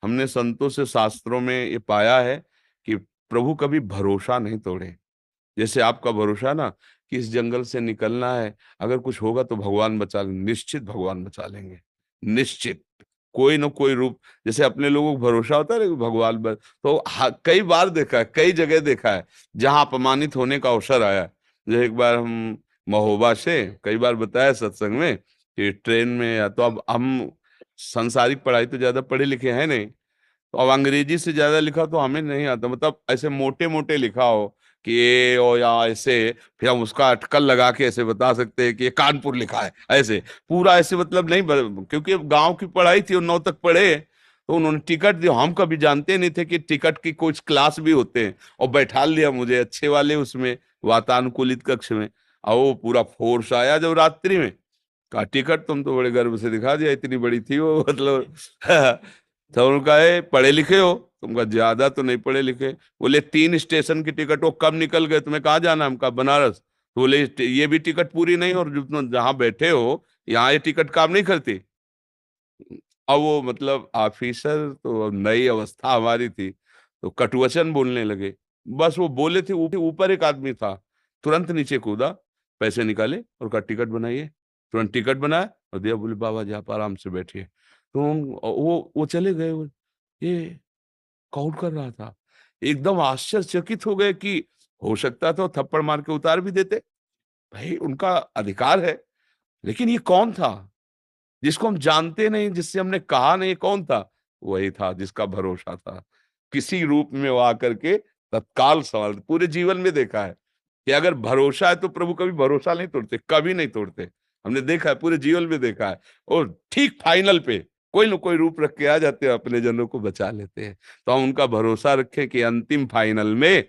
हमने संतों से, शास्त्रों में ये पाया है कि प्रभु कभी भरोसा नहीं तोड़े। जैसे आपका भरोसा ना कि इस जंगल से निकलना है, अगर कुछ होगा तो भगवान बचा लेंगे, निश्चित भगवान बचा लेंगे, निश्चित। कोई ना कोई रूप, जैसे अपने लोगों को भरोसा होता है ना कि भगवान तो कई बार देखा है, कई जगह देखा है जहां अपमानित होने का अवसर आया। जैसे एक बार हम महोबा से, कई बार बताया सत्संग में कि ट्रेन में, या तो अब हम संसारिक पढ़ाई तो ज्यादा पढ़े लिखे हैं नहीं, तो अब अंग्रेजी से ज्यादा लिखा तो हमें नहीं आता, मतलब ऐसे मोटे मोटे लिखा हो कि ए ओ या ऐसे, फिर हम उसका अटकल लगा के ऐसे बता सकते हैं कि ये कानपुर लिखा है, ऐसे पूरा ऐसे, मतलब नहीं क्योंकि गांव की पढ़ाई थी और 9 तक पढ़े, तो उन्होंने टिकट दिया। हम कभी जानते नहीं थे कि टिकट की कुछ क्लास भी होते हैं, और बैठा लिया मुझे अच्छे वाले उसमें, वातानुकूलित कक्ष में। और वो पूरा फोर्स आया जब रात्रि में, का टिकट तुम तो बड़े गर्व से दिखा दिया, इतनी बड़ी थी वो, मतलब तो उनका है पढ़े लिखे हो? तुमका ज्यादा तो नहीं पढ़े लिखे। बोले 3 स्टेशन की टिकट, वो कब निकल गए, तुम्हें कहाँ जाना? हमका बनारस। तो बोले ये भी टिकट पूरी नहीं, और जो तुम जहाँ बैठे हो यहाँ ये टिकट काम नहीं करती। अब वो मतलब ऑफिसर, तो अब नई अवस्था हमारी थी, तो कटुवचन बोलने लगे। बस वो बोले थे, ऊपर एक आदमी था, तुरंत नीचे कूदा, पैसे निकाले और कहा टिकट बनाइए। तुरंत टिकट बनाया और दिया। बोले बाबा जी आप आराम से बैठिए। तो वो चले गए। ये कौन कर रहा था? एकदम आश्चर्यचकित हो गए कि हो सकता था थप्पड़ मार के उतार भी देते, भाई उनका अधिकार है, लेकिन ये कौन था जिसको हम जानते नहीं, जिससे हमने कहा नहीं? कौन था? वही था जिसका भरोसा था। किसी रूप में वो आकर के तत्काल सवाल, पूरे जीवन में देखा है कि अगर भरोसा है तो प्रभु कभी भरोसा नहीं तोड़ते, कभी नहीं तोड़ते। हमने देखा है, पूरे जीवन में देखा है। और ठीक फाइनल पे कोई ना कोई रूप रख के आ जाते हैं, अपने जनों को बचा लेते हैं। तो हम उनका भरोसा रखें कि अंतिम फाइनल में